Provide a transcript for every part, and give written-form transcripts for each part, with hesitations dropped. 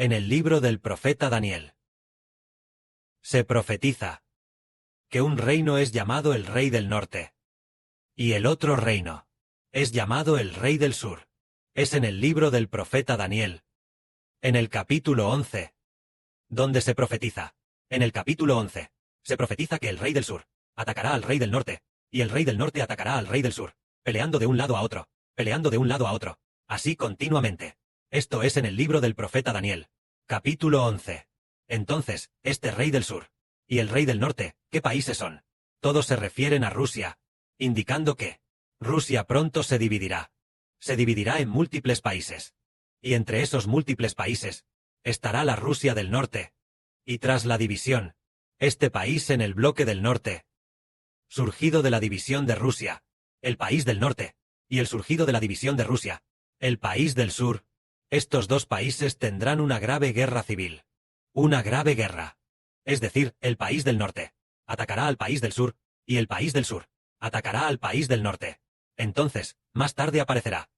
En el libro del profeta Daniel se profetiza que un reino es llamado el rey del norte, y el otro reino es llamado el rey del sur. Es en el libro del profeta Daniel, en el capítulo 11, donde se profetiza. En el capítulo 11, se profetiza que el rey del sur atacará al rey del norte, y el rey del norte atacará al rey del sur, peleando de un lado a otro, peleando de un lado a otro, así continuamente. Esto es en el libro del profeta Daniel, capítulo 11. Entonces, este rey del sur y el rey del norte, ¿qué países son? Todos se refieren a Rusia, indicando que Rusia pronto se dividirá. Se dividirá en múltiples países. Y entre esos múltiples países estará la Rusia del norte. Y tras la división, este país en el bloque del norte, surgido de la división de Rusia, el país del norte, y el surgido de la división de Rusia, el país del sur, estos dos países tendrán una grave guerra civil. Una grave guerra. Es decir, el país del norte atacará al país del sur, y el país del sur atacará al país del norte. Entonces, más tarde aparecerá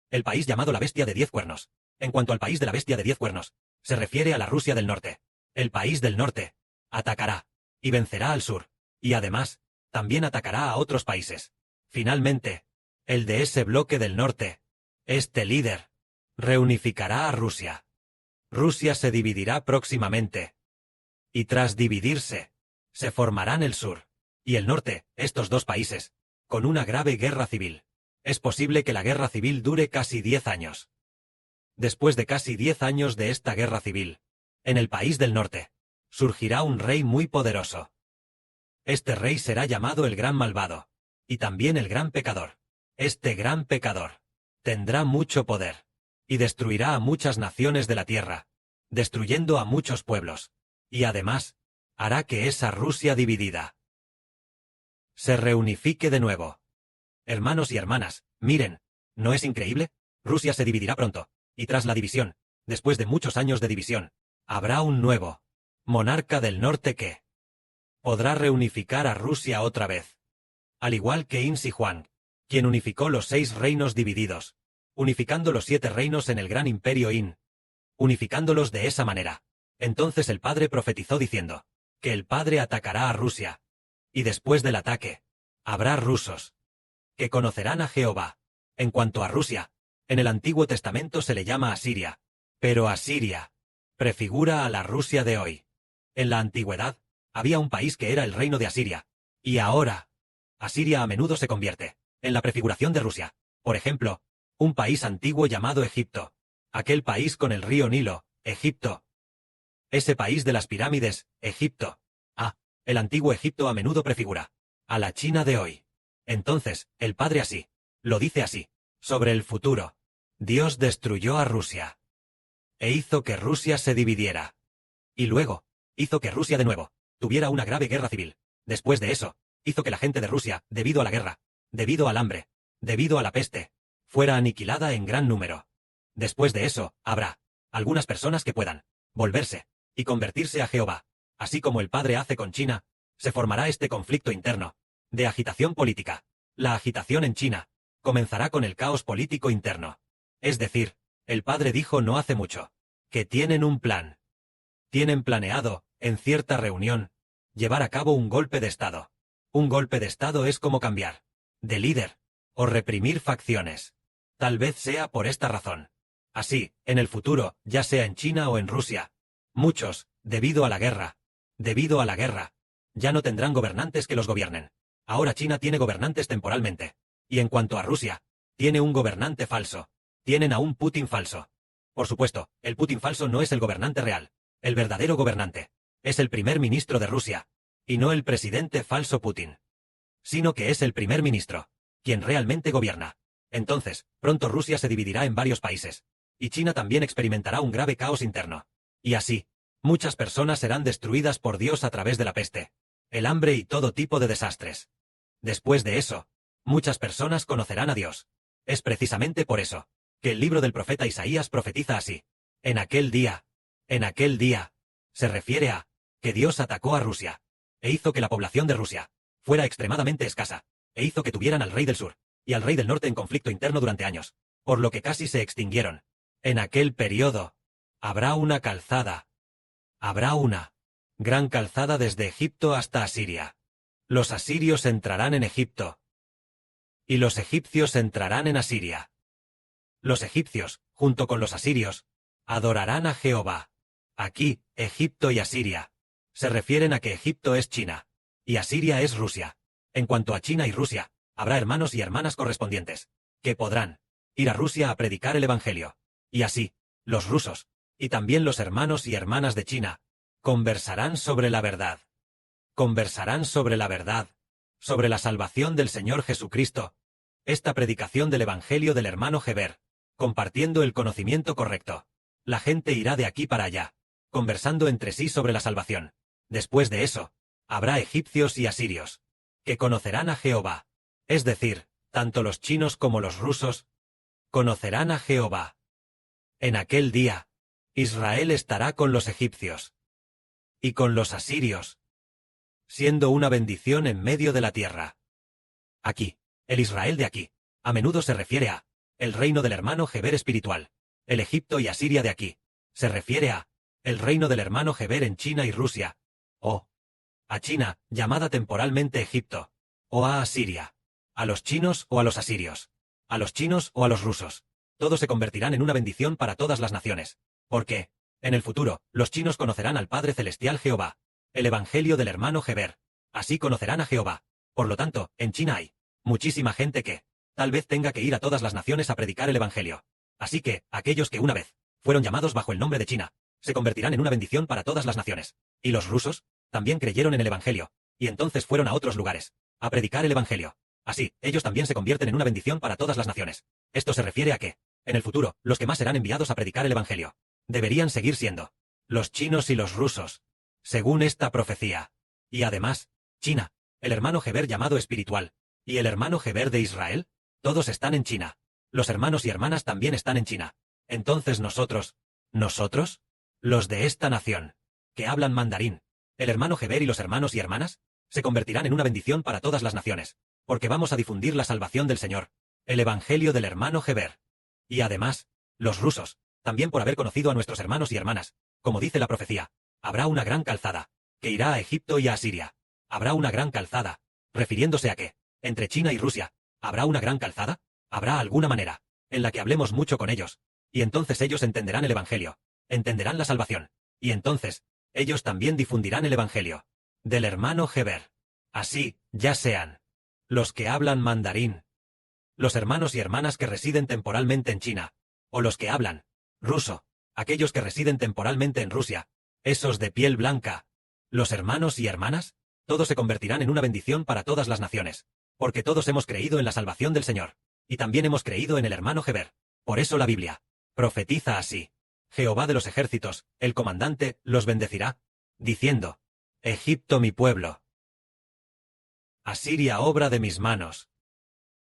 el país llamado la bestia de 10 cuernos. En cuanto al país de la bestia de 10 cuernos, se refiere a la Rusia del norte. El país del norte atacará y vencerá al sur, y además, también atacará a otros países. Finalmente, el de ese bloque del norte, este líder, reunificará a Rusia. Rusia se dividirá próximamente. Y tras dividirse, se formarán el sur y el norte, estos dos países, con una grave guerra civil. Es posible que la guerra civil dure casi 10 años. Después de casi 10 años de esta guerra civil, en el país del norte, surgirá un rey muy poderoso. Este rey será llamado el Gran Malvado, y también el Gran Pecador. Este gran pecador tendrá mucho poder, y destruirá a muchas naciones de la tierra, destruyendo a muchos pueblos, y además, hará que esa Rusia dividida se reunifique de nuevo. Hermanos y hermanas, miren, ¿no es increíble? Rusia se dividirá pronto, y tras la división, después de muchos años de división, habrá un nuevo monarca del norte que podrá reunificar a Rusia otra vez. Al igual que Insi Huang, quien unificó los 6 reinos divididos, unificando los 7 reinos en el gran imperio In, unificándolos de esa manera. Entonces el padre profetizó diciendo que el padre atacará a Rusia, y después del ataque, habrá rusos que conocerán a Jehová. En cuanto a Rusia, en el Antiguo Testamento se le llama Asiria, pero Asiria prefigura a la Rusia de hoy. En la antigüedad, había un país que era el reino de Asiria, y ahora, Asiria a menudo se convierte en la prefiguración de Rusia. Por ejemplo, un país antiguo llamado Egipto, aquel país con el río Nilo, Egipto. Ese país de las pirámides, Egipto. El antiguo Egipto a menudo prefigura a la China de hoy. Entonces, el padre así, lo dice así, sobre el futuro. Dios destruyó a Rusia, e hizo que Rusia se dividiera. Y luego, hizo que Rusia de nuevo tuviera una grave guerra civil. Después de eso, hizo que la gente de Rusia, debido a la guerra, debido al hambre, debido a la peste, fuera aniquilada en gran número. Después de eso, habrá algunas personas que puedan volverse y convertirse a Jehová. Así como el padre hace con China, se formará este conflicto interno, de agitación política. La agitación en China comenzará con el caos político interno. Es decir, el padre dijo no hace mucho, que tienen un plan. Tienen planeado, en cierta reunión, llevar a cabo un golpe de Estado. Un golpe de Estado es como cambiar de líder, o reprimir facciones. Tal vez sea por esta razón. Así, en el futuro, ya sea en China o en Rusia, muchos, debido a la guerra, ya no tendrán gobernantes que los gobiernen. Ahora China tiene gobernantes temporalmente. Y en cuanto a Rusia, tiene un gobernante falso. Tienen a un Putin falso. Por supuesto, el Putin falso no es el gobernante real. El verdadero gobernante es el primer ministro de Rusia, y no el presidente falso Putin, sino que es el primer ministro, quien realmente gobierna. Entonces, pronto Rusia se dividirá en varios países, y China también experimentará un grave caos interno. Y así, muchas personas serán destruidas por Dios a través de la peste, el hambre y todo tipo de desastres. Después de eso, muchas personas conocerán a Dios. Es precisamente por eso que el libro del profeta Isaías profetiza así. En aquel día, se refiere a que Dios atacó a Rusia, e hizo que la población de Rusia fuera extremadamente escasa, e hizo que tuvieran al rey del sur y al rey del norte en conflicto interno durante años, por lo que casi se extinguieron. En aquel periodo, Habrá una calzada. Habrá una gran calzada desde Egipto hasta Asiria. Los asirios entrarán en Egipto. Y los egipcios entrarán en Asiria. Los egipcios, junto con los asirios, adorarán a Jehová. Aquí, Egipto y Asiria se refieren a que Egipto es China, y Asiria es Rusia. En cuanto a China y Rusia, habrá hermanos y hermanas correspondientes, que podrán ir a Rusia a predicar el Evangelio. Y así, los rusos, y también los hermanos y hermanas de China, conversarán sobre la verdad. Conversarán sobre la verdad, sobre la salvación del Señor Jesucristo. Esta predicación del Evangelio del hermano Heber, compartiendo el conocimiento correcto. La gente irá de aquí para allá, conversando entre sí sobre la salvación. Después de eso, habrá egipcios y asirios, que conocerán a Jehová. Es decir, tanto los chinos como los rusos, conocerán a Jehová. En aquel día, Israel estará con los egipcios y con los asirios, siendo una bendición en medio de la tierra. Aquí, el Israel de aquí, a menudo se refiere a el reino del hermano Heber espiritual. El Egipto y Asiria de aquí se refiere a el reino del hermano Heber en China y Rusia, o a China, llamada temporalmente Egipto, o a Asiria, a los chinos o a los asirios, a los chinos o a los rusos. Todos se convertirán en una bendición para todas las naciones, porque, en el futuro, los chinos conocerán al Padre Celestial Jehová, el Evangelio del hermano Heber. Así conocerán a Jehová. Por lo tanto, en China hay muchísima gente que, tal vez tenga que ir a todas las naciones a predicar el Evangelio. Así que, aquellos que una vez fueron llamados bajo el nombre de China, se convertirán en una bendición para todas las naciones. Y los rusos también creyeron en el Evangelio, y entonces fueron a otros lugares a predicar el Evangelio. Así, ellos también se convierten en una bendición para todas las naciones. Esto se refiere a que, en el futuro, los que más serán enviados a predicar el Evangelio deberían seguir siendo los chinos y los rusos, según esta profecía. Y además, China, el hermano Heber llamado espiritual, y el hermano Heber de Israel, todos están en China. Los hermanos y hermanas también están en China. Entonces nosotros, los de esta nación, que hablan mandarín, el hermano Heber y los hermanos y hermanas, se convertirán en una bendición para todas las naciones, porque vamos a difundir la salvación del Señor, el Evangelio del hermano Heber. Y además, los rusos, también por haber conocido a nuestros hermanos y hermanas, como dice la profecía, habrá una gran calzada, que irá a Egipto y a Asiria. Habrá una gran calzada, refiriéndose a que, entre China y Rusia, ¿habrá una gran calzada? Habrá alguna manera, en la que hablemos mucho con ellos, y entonces ellos entenderán el Evangelio, entenderán la salvación, y entonces, ellos también difundirán el Evangelio del hermano Heber. Así, ya sean los que hablan mandarín, los hermanos y hermanas que residen temporalmente en China, o los que hablan ruso, aquellos que residen temporalmente en Rusia, esos de piel blanca, los hermanos y hermanas, todos se convertirán en una bendición para todas las naciones, porque todos hemos creído en la salvación del Señor, y también hemos creído en el hermano Heber. Por eso la Biblia profetiza así: Jehová de los ejércitos, el comandante, los bendecirá, diciendo: Egipto mi pueblo, Asiria obra de mis manos,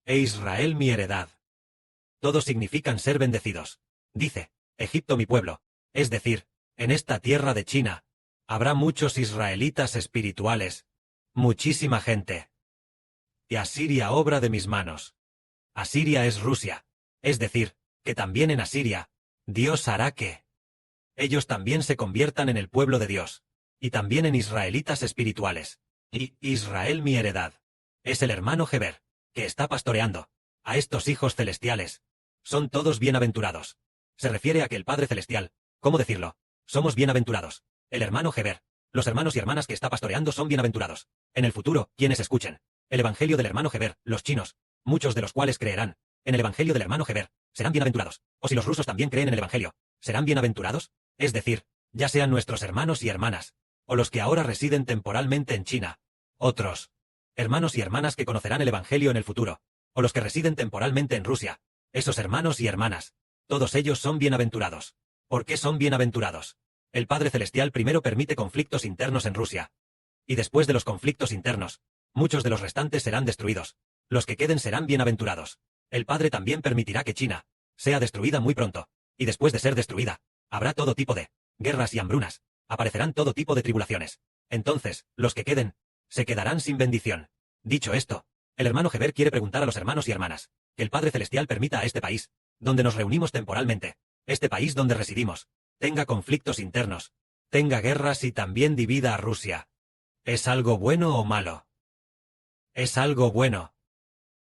e Israel mi heredad. Todos significan ser bendecidos. Dice, Egipto mi pueblo, es decir, en esta tierra de China, habrá muchos israelitas espirituales, muchísima gente. Y Asiria obra de mis manos. Asiria es Rusia, es decir, que también en Asiria, Dios hará que ellos también se conviertan en el pueblo de Dios, y también en israelitas espirituales. Y Israel mi heredad. Es el hermano Heber, que está pastoreando a estos hijos celestiales. Son todos bienaventurados. Se refiere a que el Padre Celestial, ¿cómo decirlo? Somos bienaventurados. El hermano Heber, los hermanos y hermanas que está pastoreando son bienaventurados. En el futuro, quienes escuchen el Evangelio del hermano Heber, los chinos, muchos de los cuales creerán en el Evangelio del hermano Heber, serán bienaventurados. O si los rusos también creen en el Evangelio, ¿serán bienaventurados? Es decir, ya sean nuestros hermanos y hermanas, o los que ahora residen temporalmente en China, otros hermanos y hermanas que conocerán el Evangelio en el futuro, o los que residen temporalmente en Rusia, esos hermanos y hermanas, todos ellos son bienaventurados. ¿Por qué son bienaventurados? El Padre Celestial primero permite conflictos internos en Rusia. Y después de los conflictos internos, muchos de los restantes serán destruidos. Los que queden serán bienaventurados. El Padre también permitirá que China sea destruida muy pronto. Y después de ser destruida, habrá todo tipo de guerras y hambrunas. Aparecerán todo tipo de tribulaciones. Entonces, los que queden, se quedarán sin bendición. Dicho esto, el hermano Heber quiere preguntar a los hermanos y hermanas que el Padre Celestial permita a este país, donde nos reunimos temporalmente, este país donde residimos, tenga conflictos internos, tenga guerras y también divida a Rusia. ¿Es algo bueno o malo? Es algo bueno.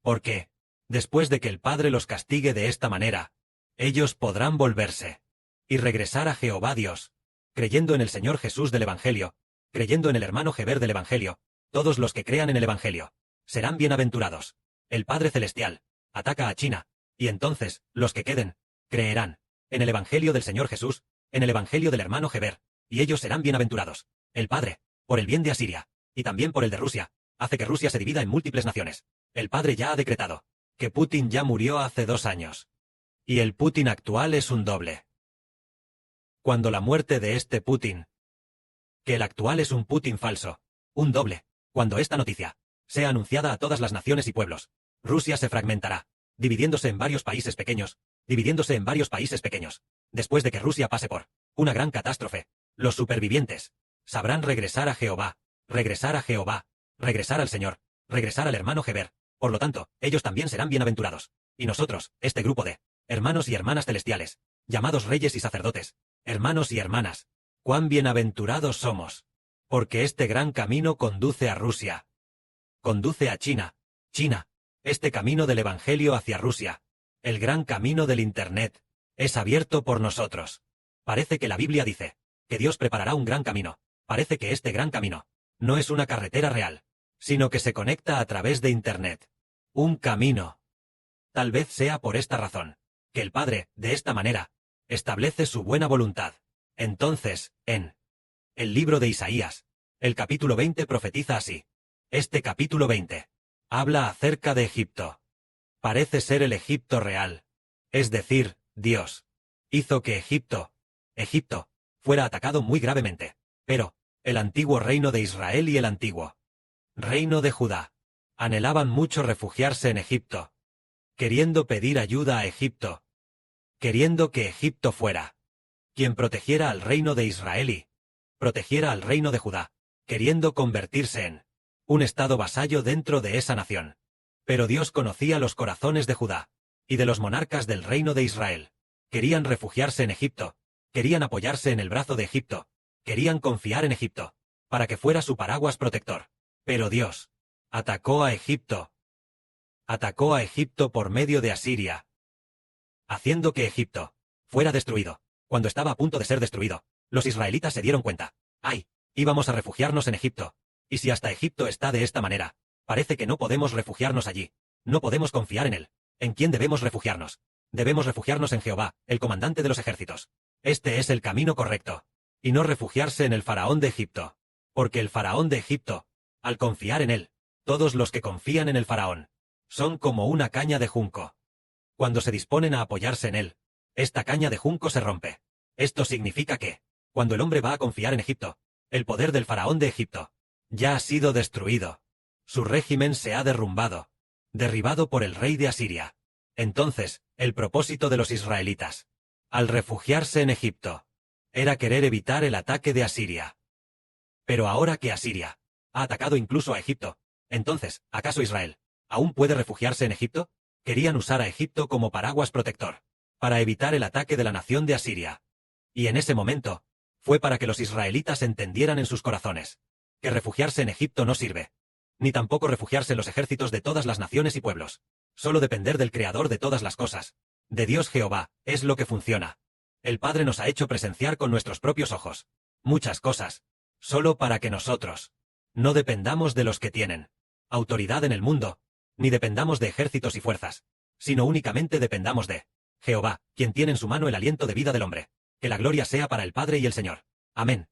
Porque, después de que el Padre los castigue de esta manera, ellos podrán volverse y regresar a Jehová Dios, creyendo en el Señor Jesús del Evangelio, creyendo en el hermano Heber del Evangelio. Todos los que crean en el Evangelio serán bienaventurados. El Padre Celestial ataca a China, y entonces, los que queden, creerán en el Evangelio del Señor Jesús, en el Evangelio del hermano Heber, y ellos serán bienaventurados. El Padre, por el bien de Asiria, y también por el de Rusia, hace que Rusia se divida en múltiples naciones. El Padre ya ha decretado que Putin ya murió hace 2 años. Y el Putin actual es un doble. Cuando la muerte de este Putin, que el actual es un Putin falso, un doble, cuando esta noticia sea anunciada a todas las naciones y pueblos, Rusia se fragmentará, dividiéndose en varios países pequeños, Después de que Rusia pase por una gran catástrofe, los supervivientes sabrán regresar a Jehová, regresar al Señor, regresar al hermano Heber. Por lo tanto, ellos también serán bienaventurados. Y nosotros, este grupo de hermanos y hermanas celestiales, llamados reyes y sacerdotes, hermanos y hermanas, cuán bienaventurados somos, porque este gran camino conduce a Rusia, conduce a China, este camino del Evangelio hacia Rusia, el gran camino del Internet, es abierto por nosotros. Parece que la Biblia dice que Dios preparará un gran camino. Parece que este gran camino no es una carretera real, sino que se conecta a través de Internet. Un camino. Tal vez sea por esta razón que el Padre, de esta manera, establece su buena voluntad. Entonces, en el libro de Isaías, el capítulo 20 profetiza así. Este capítulo 20 habla acerca de Egipto. Parece ser el Egipto real. Es decir, Dios hizo que Egipto, fuera atacado muy gravemente. Pero, el antiguo reino de Israel y el antiguo reino de Judá anhelaban mucho refugiarse en Egipto, queriendo pedir ayuda a Egipto, queriendo que Egipto fuera quien protegiera al reino de Israel y protegiera al reino de Judá, queriendo convertirse en un estado vasallo dentro de esa nación. Pero Dios conocía los corazones de Judá y de los monarcas del reino de Israel. Querían refugiarse en Egipto, querían apoyarse en el brazo de Egipto, querían confiar en Egipto, para que fuera su paraguas protector. Pero Dios atacó a Egipto por medio de Asiria, haciendo que Egipto fuera destruido. Cuando estaba a punto de ser destruido, los israelitas se dieron cuenta. ¡Ay! Íbamos a refugiarnos en Egipto. Y si hasta Egipto está de esta manera, parece que no podemos refugiarnos allí. No podemos confiar en él. ¿En quién debemos refugiarnos? Debemos refugiarnos en Jehová, el comandante de los ejércitos. Este es el camino correcto. Y no refugiarse en el faraón de Egipto. Porque el faraón de Egipto, al confiar en él, todos los que confían en el faraón, son como una caña de junco. Cuando se disponen a apoyarse en él, esta caña de junco se rompe. Esto significa que, cuando el hombre va a confiar en Egipto, el poder del faraón de Egipto ya ha sido destruido. Su régimen se ha derribado por el rey de Asiria. Entonces, el propósito de los israelitas, al refugiarse en Egipto, era querer evitar el ataque de Asiria. Pero ahora que Asiria ha atacado incluso a Egipto, entonces, ¿acaso Israel aún puede refugiarse en Egipto? Querían usar a Egipto como paraguas protector, para evitar el ataque de la nación de Asiria. Y en ese momento, fue para que los israelitas entendieran en sus corazones que refugiarse en Egipto no sirve, ni tampoco refugiarse en los ejércitos de todas las naciones y pueblos. Solo depender del Creador de todas las cosas, de Dios Jehová, es lo que funciona. El Padre nos ha hecho presenciar con nuestros propios ojos muchas cosas, solo para que nosotros no dependamos de los que tienen autoridad en el mundo, ni dependamos de ejércitos y fuerzas, sino únicamente dependamos de Jehová, quien tiene en su mano el aliento de vida del hombre. Que la gloria sea para el Padre y el Señor. Amén.